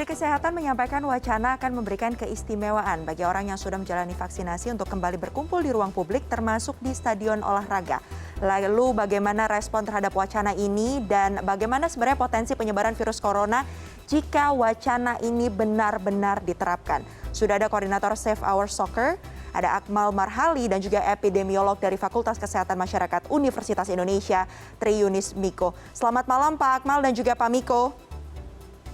Menteri Kesehatan menyampaikan wacana akan memberikan keistimewaan bagi orang yang sudah menjalani vaksinasi untuk kembali berkumpul di ruang publik termasuk di stadion olahraga. Lalu bagaimana respon terhadap wacana ini dan bagaimana sebenarnya potensi penyebaran virus corona jika wacana ini benar-benar diterapkan? Sudah ada koordinator Save Our Soccer, ada Akmal Marhali dan juga epidemiolog dari Fakultas Kesehatan Masyarakat Universitas Indonesia, Tri Yunis Miko. Selamat malam Pak Akmal dan juga Pak Miko.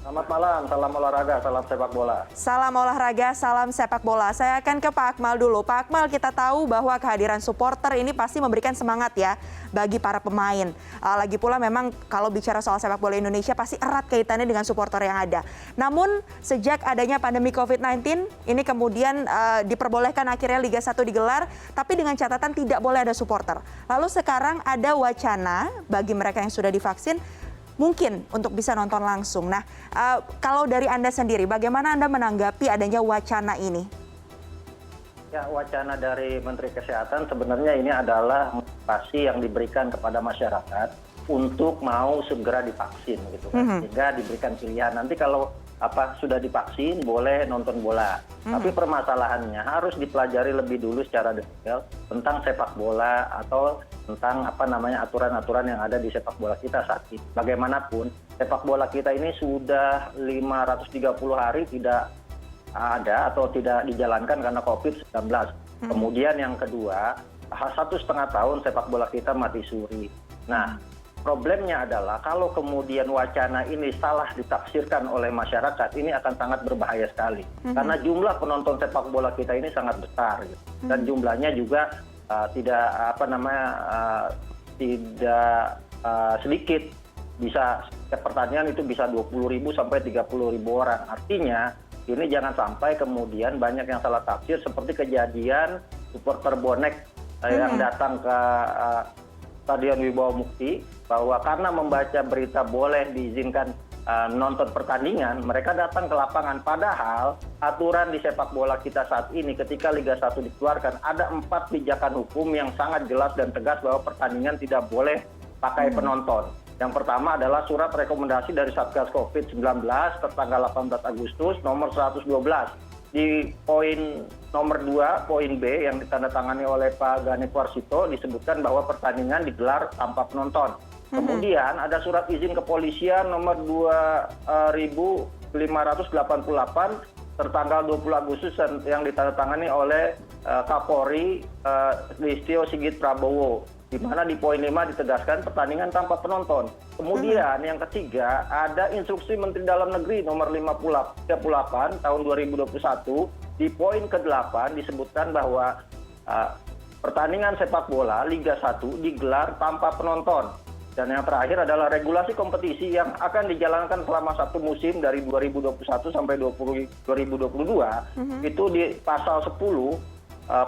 Selamat malam, salam olahraga, salam sepak bola. Salam olahraga, salam sepak bola. Saya akan ke Pak Akmal dulu. Pak Akmal, kita tahu bahwa kehadiran supporter ini pasti memberikan semangat ya bagi para pemain. Lagi pula memang kalau bicara soal sepak bola Indonesia pasti erat kaitannya dengan supporter yang ada. Namun sejak adanya pandemi COVID-19, ini kemudian diperbolehkan akhirnya Liga 1 digelar, tapi dengan catatan tidak boleh ada supporter. Lalu sekarang ada wacana bagi mereka yang sudah divaksin, mungkin untuk bisa nonton langsung. Nah, kalau dari Anda sendiri, bagaimana Anda menanggapi adanya wacana ini? Ya, wacana dari Menteri Kesehatan sebenarnya ini adalah motivasi yang diberikan kepada masyarakat untuk mau segera divaksin, gitu kan. Sehingga diberikan pilihan. Nanti kalau sudah divaksin boleh nonton bola. Tapi permasalahannya harus dipelajari lebih dulu secara detail tentang sepak bola atau tentang aturan-aturan yang ada di sepak bola kita saat ini. Bagaimanapun sepak bola kita ini sudah 530 hari tidak ada atau tidak dijalankan karena COVID-19. Kemudian yang kedua, 1,5 tahun sepak bola kita mati suri. Nah, problemnya adalah kalau kemudian wacana ini salah ditafsirkan oleh masyarakat, ini akan sangat berbahaya sekali. Karena jumlah penonton sepak bola kita ini sangat besar, gitu. Dan jumlahnya juga tidak sedikit. Bisa setiap pertandingan itu bisa 20.000 sampai 30.000 orang. Artinya ini jangan sampai kemudian banyak yang salah tafsir seperti kejadian supporter bonek yang datang ke Stadion Wibawa Mukti, bahwa karena membaca berita boleh diizinkan nonton pertandingan, mereka datang ke lapangan. Padahal aturan di sepak bola kita saat ini ketika Liga 1 dikeluarkan, ada 4 pijakan hukum yang sangat jelas dan tegas bahwa pertandingan tidak boleh pakai penonton. Yang pertama adalah surat rekomendasi dari Satgas COVID-19 tertanggal 18 Agustus nomor 112. Di poin nomor 2, poin B yang ditandatangani oleh Pak Ganip Warsito disebutkan bahwa pertandingan digelar tanpa penonton. Kemudian ada surat izin kepolisian nomor 2588 tertanggal 20 Agustus yang ditandatangani oleh Kapolri Listio Sigit Prabowo, di mana di poin 5 ditegaskan pertandingan tanpa penonton. Kemudian yang ketiga ada instruksi Menteri Dalam Negeri nomor 38 tahun 2021, di poin ke-8 disebutkan bahwa pertandingan sepak bola Liga 1 digelar tanpa penonton. Dan yang terakhir adalah regulasi kompetisi yang akan dijalankan selama 1 musim dari 2021 sampai 2022. Itu di pasal 10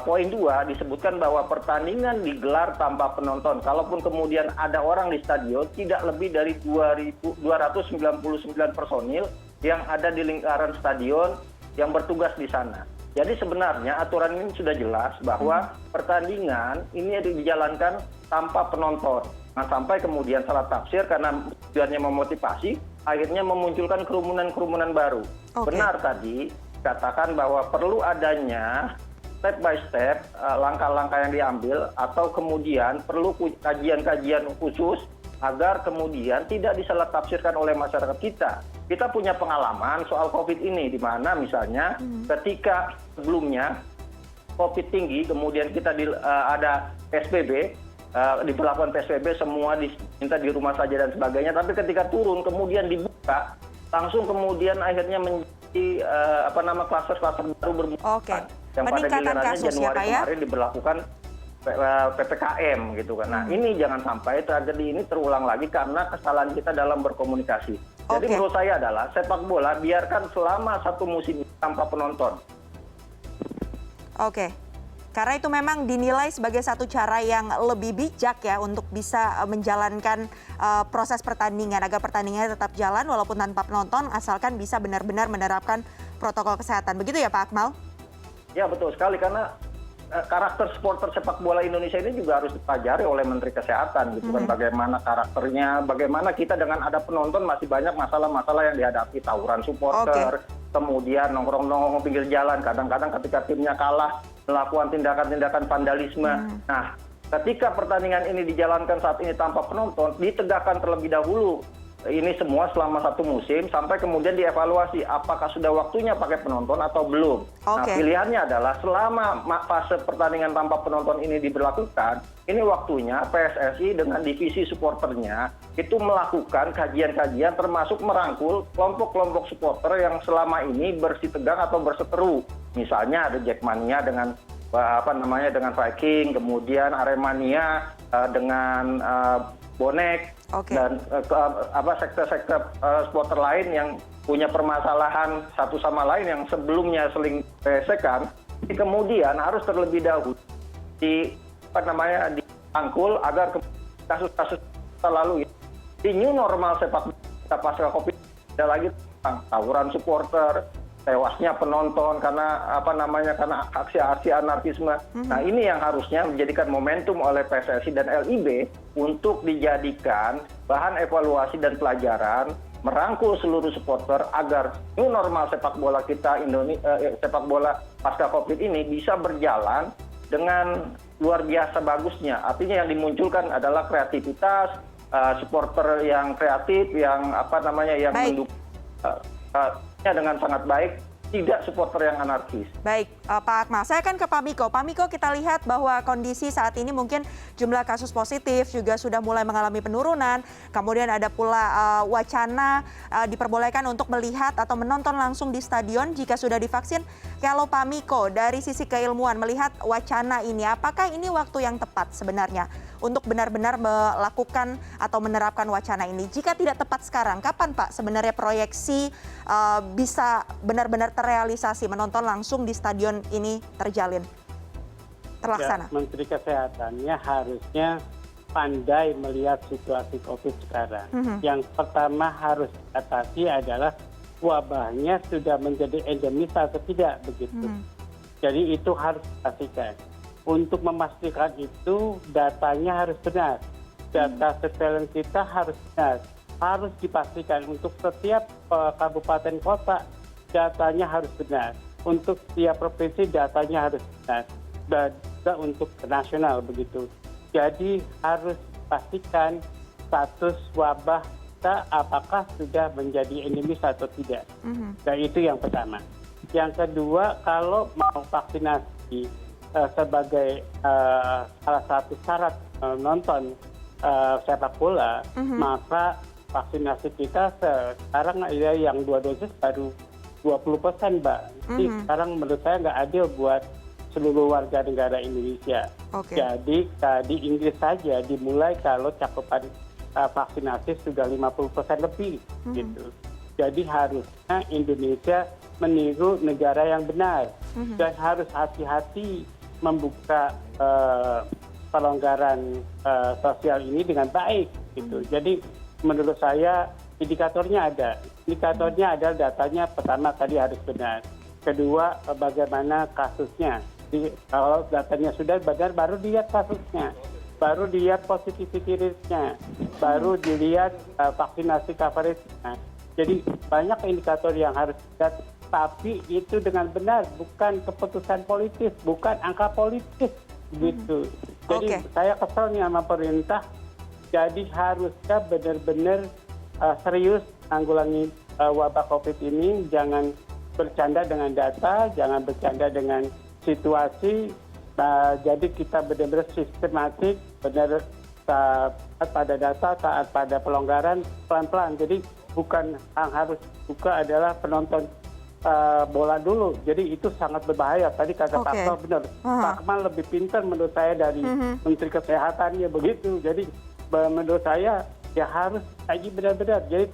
poin 2 disebutkan bahwa pertandingan digelar tanpa penonton. Kalaupun kemudian ada orang di stadion, tidak lebih dari 299 personil yang ada di lingkaran stadion yang bertugas di sana. Jadi sebenarnya aturan ini sudah jelas bahwa pertandingan ini dijalankan tanpa penonton. Nah, sampai kemudian salah tafsir karena tujuannya memotivasi, akhirnya memunculkan kerumunan-kerumunan baru. Benar tadi katakan bahwa perlu adanya step by step langkah-langkah yang diambil atau kemudian perlu kajian-kajian khusus agar kemudian tidak disalah tafsirkan oleh masyarakat kita. Kita punya pengalaman soal COVID ini, di mana misalnya ketika sebelumnya COVID tinggi, kemudian kita ada PSBB, diberlakukan PSBB, semua diminta di rumah saja dan sebagainya. Tapi ketika turun kemudian dibuka, langsung kemudian akhirnya menjadi kluster-kluster baru bermunculan. Yang pada gilirannya Januari kemarin diberlakukan PPKM gitu kan. Nah, ini jangan sampai tragedi ini terulang lagi karena kesalahan kita dalam berkomunikasi. Jadi menurut saya adalah sepak bola biarkan selama 1 musim tanpa penonton. Karena itu memang dinilai sebagai satu cara yang lebih bijak ya untuk bisa menjalankan proses pertandingan agar pertandingannya tetap jalan walaupun tanpa penonton asalkan bisa benar-benar menerapkan protokol kesehatan. Begitu ya Pak Akmal? Ya betul sekali, karena karakter supporter sepak bola Indonesia ini juga harus dipelajari oleh Menteri Kesehatan gitu kan, bagaimana karakternya, bagaimana kita dengan ada penonton masih banyak masalah-masalah yang dihadapi, tawuran supporter, kemudian nongkrong-nongkrong pinggir jalan, kadang-kadang ketika timnya kalah melakukan tindakan-tindakan vandalisme. Nah, ketika pertandingan ini dijalankan saat ini tanpa penonton, ditegakkan terlebih dahulu ini semua selama 1 musim sampai kemudian dievaluasi apakah sudah waktunya pakai penonton atau belum. Nah, pilihannya adalah selama fase pertandingan tanpa penonton ini diberlakukan, ini waktunya PSSI dengan divisi supporternya itu melakukan kajian-kajian termasuk merangkul kelompok-kelompok supporter yang selama ini bersitegang atau berseteru. Misalnya ada Jackmania dengan dengan Viking, kemudian Aremania dengan Bonek, dan sektor-sektor supporter lain yang punya permasalahan satu sama lain yang sebelumnya seling besekan, kemudian harus terlebih dahulu dirangkul agar kasus-kasus lalu di new normal sepak bola pasca Covid tidak lagi tentang tawuran supporter, tewasnya penonton karena karena aksi-aksi anarkisme. Nah, ini yang harusnya menjadikan momentum oleh PSSI dan LIB untuk dijadikan bahan evaluasi dan pelajaran, merangkul seluruh supporter agar new normal sepak bola kita sepak bola pasca Covid ini bisa berjalan dengan luar biasa bagusnya. Artinya yang dimunculkan adalah kreativitas, supporter yang kreatif, yang yang mendukung dengan sangat baik, tidak supporter yang anarkis. Baik, Pak Akmal, saya akan ke Pak Miko. Pak Miko, kita lihat bahwa kondisi saat ini mungkin jumlah kasus positif juga sudah mulai mengalami penurunan. Kemudian ada pula wacana diperbolehkan untuk melihat atau menonton langsung di stadion jika sudah divaksin. Kalau Pak Miko, dari sisi keilmuan melihat wacana ini, apakah ini waktu yang tepat sebenarnya untuk benar-benar melakukan atau menerapkan wacana ini? Jika tidak tepat sekarang, kapan Pak sebenarnya proyeksi bisa benar-benar terrealisasi menonton langsung di stadion ini terlaksana? Ya, Menteri Kesehatannya harusnya pandai melihat situasi COVID sekarang. Yang pertama harus diatasi adalah wabahnya sudah menjadi endemis atau tidak begitu. Jadi itu harus dipastikan. Untuk memastikan itu datanya harus benar. Data surveillance kita harus benar. Harus dipastikan untuk setiap kabupaten kota datanya harus benar. Untuk setiap provinsi datanya harus benar. Dan juga untuk nasional begitu. Jadi harus dipastikan status wabah kita apakah sudah menjadi endemis atau tidak. Dan itu yang pertama. Yang kedua, kalau mau vaksinasi sebagai salah satu syarat nonton sepak bola, maka vaksinasi kita sekarang yang 2 dosis baru 20%, Mbak. Jadi sekarang menurut saya nggak adil buat seluruh warga negara Indonesia. Jadi di Inggris saja dimulai kalau cakupan vaksinasi sudah 50% lebih, gitu. Jadi harusnya Indonesia meniru negara yang benar dan harus hati-hati membuka pelonggaran sosial ini dengan baik, gitu. Jadi menurut saya indikatornya ada. Indikatornya adalah datanya pertama tadi harus benar. Kedua, bagaimana kasusnya. Kalau datanya sudah benar, baru dilihat kasusnya. Baru dilihat positivity rate-nya. Baru dilihat vaksinasi coverage-nya. Jadi banyak indikator yang harus dilihat. Tapi itu dengan benar, bukan keputusan politis, bukan angka politis. Gitu. Jadi saya kesel nih sama pemerintah. Jadi harusnya benar-benar serius menanggulangi wabah COVID ini. Jangan bercanda dengan data, jangan bercanda dengan situasi. Jadi kita benar-benar sistematik, benar taat pada data, taat pada pelonggaran pelan-pelan. Jadi bukan yang harus buka adalah penonton bola dulu. Jadi itu sangat berbahaya. Tadi kata Pak Akmal benar. Pak Akmal lebih pintar menurut saya dari Menteri Kesehatannya begitu. Jadi menurut saya ya harus lagi benar-benar. Jadi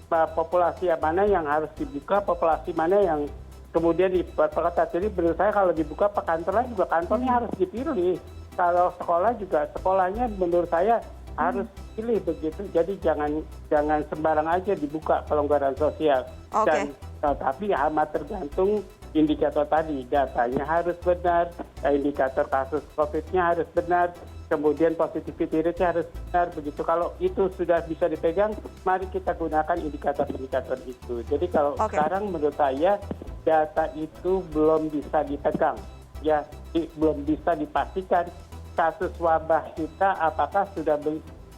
populasi mana yang harus dibuka, populasi mana yang kemudian diperketat. Jadi menurut saya kalau dibuka kantornya juga kantornya harus dipilih. Kalau sekolah juga sekolahnya menurut saya harus pilih begitu. Jadi jangan sembarang aja dibuka pelonggaran sosial. Dan tapi amat tergantung indikator tadi, datanya harus benar, indikator kasus COVID-nya harus benar, kemudian positivity rate-nya harus benar begitu. Kalau itu sudah bisa dipegang, mari kita gunakan indikator-indikator itu. Jadi kalau sekarang menurut saya data itu belum bisa dipegang, ya belum bisa dipastikan kasus wabah kita apakah sudah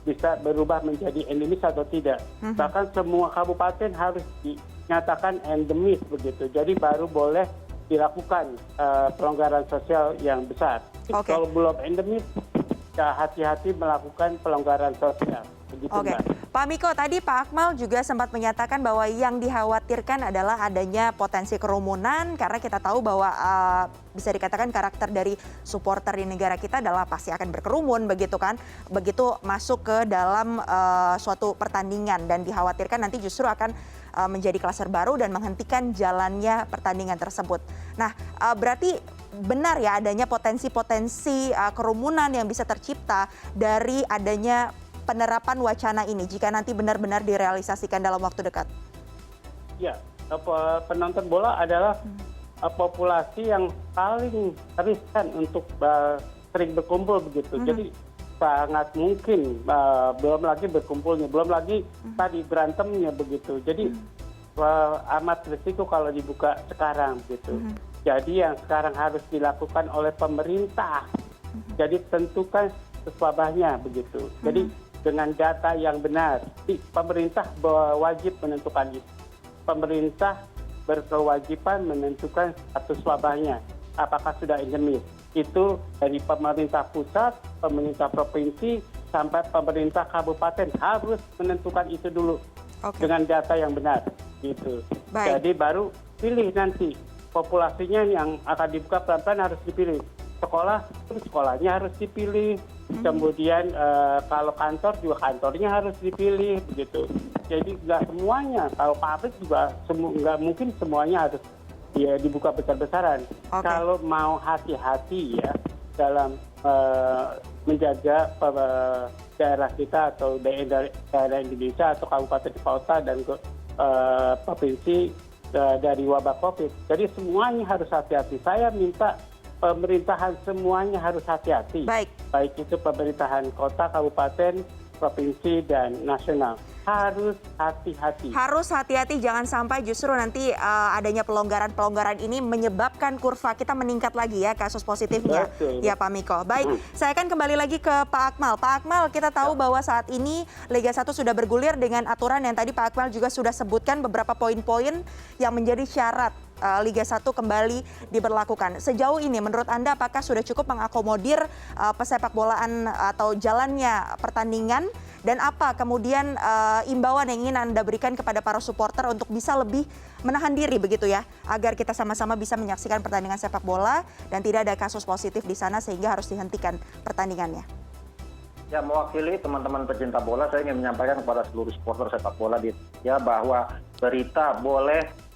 bisa berubah menjadi endemis atau tidak. Bahkan semua kabupaten harus dinyatakan endemis begitu. Jadi baru boleh dilakukan pelonggaran sosial yang besar. Kalau belum endemis, ya hati-hati melakukan pelonggaran sosial. Begitu, Mbak. Pak Miko, tadi Pak Akmal juga sempat menyatakan bahwa yang dikhawatirkan adalah adanya potensi kerumunan karena kita tahu bahwa bisa dikatakan karakter dari supporter di negara kita adalah pasti akan berkerumun begitu kan, begitu masuk ke dalam suatu pertandingan dan dikhawatirkan nanti justru akan menjadi klaster baru dan menghentikan jalannya pertandingan tersebut. Nah, berarti benar ya adanya potensi-potensi kerumunan yang bisa tercipta dari adanya penerapan wacana ini jika nanti benar-benar direalisasikan dalam waktu dekat? Ya, penonton bola adalah populasi yang paling riskan untuk sering berkumpul begitu. Jadi sangat mungkin belum lagi berkumpulnya, belum lagi tadi berantemnya begitu. Jadi amat risiko kalau dibuka sekarang gitu. Jadi yang sekarang harus dilakukan oleh pemerintah. Jadi tentukan wabahnya begitu. Jadi dengan data yang benar, pemerintah wajib menentukan itu. Pemerintah berkewajiban menentukan status wabahnya, apakah sudah endemis. Itu dari pemerintah pusat, pemerintah provinsi, sampai pemerintah kabupaten harus menentukan itu dulu dengan data yang benar. Gitu. Jadi baru pilih nanti populasinya yang akan dibuka pelan-pelan harus dipilih. Sekolahnya harus dipilih. Kemudian kalau kantor juga kantornya harus dipilih begitu. Jadi nggak semuanya. Kalau pabrik juga nggak mungkin semuanya harus dibuka besar-besaran. Kalau mau hati-hati ya dalam menjaga daerah kita atau daerah Indonesia atau kabupaten kota dan provinsi dari wabah COVID. Jadi semuanya harus hati-hati. Saya minta pemerintahan semuanya harus hati-hati. Baik itu pemerintahan kota, kabupaten, provinsi, dan nasional. Harus hati-hati. Harus hati-hati, jangan sampai justru nanti adanya pelonggaran-pelonggaran ini menyebabkan kurva kita meningkat lagi ya kasus positifnya. Betul. Ya Pak Miko. Baik, saya akan kembali lagi ke Pak Akmal. Pak Akmal, kita tahu bahwa saat ini Liga 1 sudah bergulir dengan aturan yang tadi Pak Akmal juga sudah sebutkan beberapa poin-poin yang menjadi syarat Liga 1 kembali diberlakukan. Sejauh ini menurut Anda apakah sudah cukup mengakomodir pesepak bolaan atau jalannya pertandingan dan apa kemudian imbauan yang ingin Anda berikan kepada para supporter untuk bisa lebih menahan diri begitu ya agar kita sama-sama bisa menyaksikan pertandingan sepak bola dan tidak ada kasus positif di sana sehingga harus dihentikan pertandingannya? Ya, mewakili teman-teman pecinta bola, saya ingin menyampaikan kepada seluruh supporter sepak bola di Indonesia bahwa berita boleh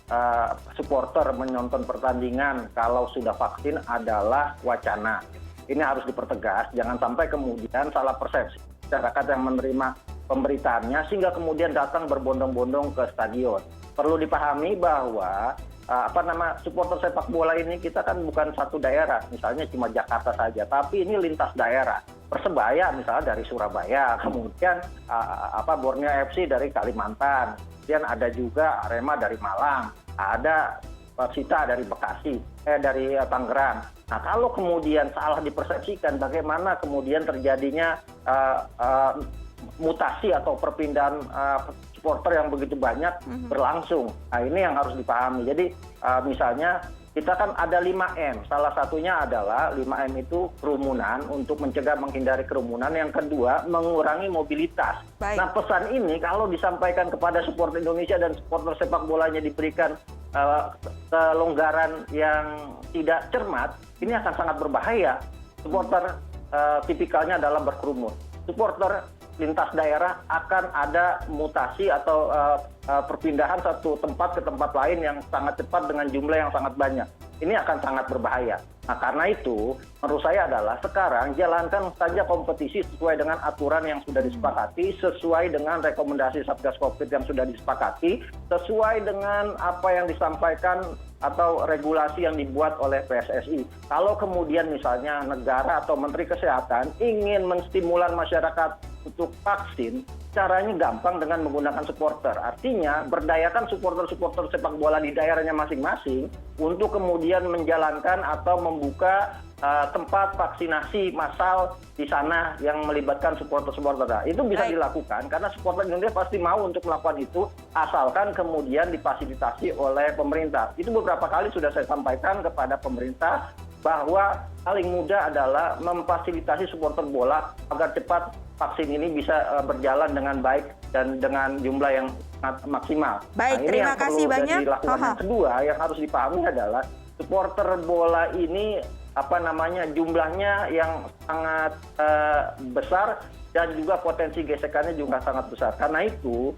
supporter menonton pertandingan kalau sudah vaksin adalah wacana. Ini harus dipertegas, jangan sampai kemudian salah persepsi masyarakat yang menerima pemberitaannya sehingga kemudian datang berbondong-bondong ke stadion. Perlu dipahami bahwa supporter sepak bola ini kita kan bukan satu daerah, misalnya cuma Jakarta saja, tapi ini lintas daerah. Persebaya misalnya dari Surabaya, kemudian Borneo FC dari Kalimantan, kemudian ada juga Arema dari Malang, ada Persita dari Bekasi, dari Tangerang. Nah, kalau kemudian salah dipersepsikan, bagaimana kemudian terjadinya mutasi atau perpindahan supporter yang begitu banyak berlangsung. Nah, ini yang harus dipahami. Jadi misalnya kita kan ada 5M. Salah satunya adalah 5M itu kerumunan untuk mencegah menghindari kerumunan. Yang kedua, mengurangi mobilitas. Nah, pesan ini kalau disampaikan kepada supporter Indonesia dan supporter sepak bolanya diberikan kelonggaran yang tidak cermat, ini akan sangat berbahaya. Supporter tipikalnya adalah berkerumun. Supporter lintas daerah akan ada mutasi atau perpindahan satu tempat ke tempat lain yang sangat cepat dengan jumlah yang sangat banyak. ini akan sangat berbahaya. Nah, karena itu menurut saya adalah sekarang jalankan saja kompetisi sesuai dengan aturan yang sudah disepakati, sesuai dengan rekomendasi Satgas Covid yang sudah disepakati, sesuai dengan apa yang disampaikan atau regulasi yang dibuat oleh PSSI. Kalau kemudian misalnya negara atau Menteri Kesehatan ingin menstimulan masyarakat untuk vaksin, caranya gampang dengan menggunakan supporter. Artinya berdayakan supporter-supporter sepak bola di daerahnya masing-masing untuk kemudian menjalankan atau membuka tempat vaksinasi massal di sana yang melibatkan supporter-supporter. Nah, itu bisa dilakukan karena supporter Indonesia pasti mau untuk melakukan itu asalkan kemudian difasilitasi oleh pemerintah. Itu beberapa kali sudah saya sampaikan kepada pemerintah bahwa paling mudah adalah memfasilitasi supporter bola agar cepat vaksin ini bisa berjalan dengan baik dan dengan jumlah yang sangat maksimal. Baik, nah, ini terima yang kasih perlu banyak. dilakukan. Yang kedua yang harus dipahami adalah supporter bola ini jumlahnya yang sangat besar dan juga potensi gesekannya juga sangat besar. Karena itu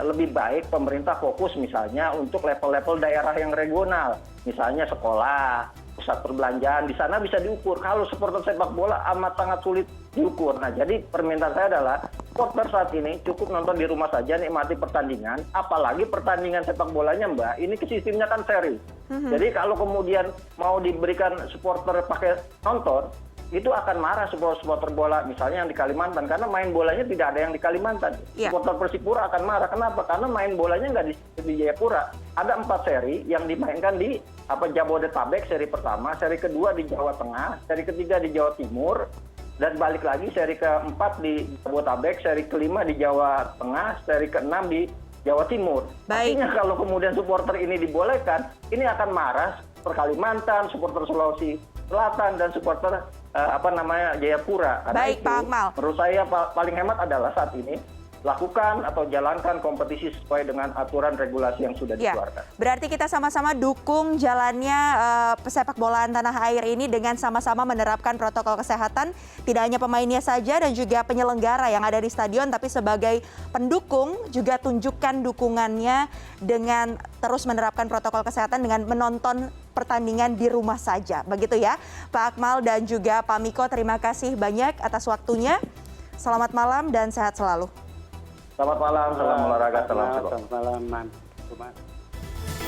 lebih baik pemerintah fokus misalnya untuk level-level daerah yang regional, misalnya sekolah, pusat perbelanjaan, di sana bisa diukur. Kalau supporter sepak bola amat sangat sulit diukur. Nah, jadi permintaan saya adalah supporter saat ini cukup nonton di rumah saja, nikmati pertandingan, apalagi pertandingan sepak bolanya, Mbak, ini sistemnya kan seri. Jadi kalau kemudian mau diberikan supporter pakai nonton, itu akan marah supporter bola misalnya yang di Kalimantan karena main bolanya tidak ada yang di Kalimantan. Supporter Persipura akan marah. Kenapa? Karena main bolanya nggak di Jayapura. Ada 4 seri yang dimainkan di Jabodetabek seri pertama, seri kedua di Jawa Tengah, seri ketiga di Jawa Timur, dan balik lagi seri keempat di Jabodetabek, seri kelima di Jawa Tengah, seri keenam di Jawa Timur. Artinya kalau kemudian supporter ini dibolehkan, ini akan marah supporter Kalimantan, supporter Sulawesi Selatan, dan supporter Jayapura. Karena Baik, itu, Pak Akmal. menurut saya paling hemat adalah saat ini lakukan atau jalankan kompetisi sesuai dengan aturan regulasi yang sudah dikeluarkan. Berarti kita sama-sama dukung jalannya pesepak bolaan tanah air ini dengan sama-sama menerapkan protokol kesehatan, tidak hanya pemainnya saja dan juga penyelenggara yang ada di stadion, tapi sebagai pendukung juga tunjukkan dukungannya dengan terus menerapkan protokol kesehatan dengan menonton pertandingan di rumah saja. Begitu ya, Pak Akmal dan juga Pak Miko, terima kasih banyak atas waktunya. Selamat malam dan sehat selalu. Selamat malam, salam olahraga, salam sepak. Selamat malam,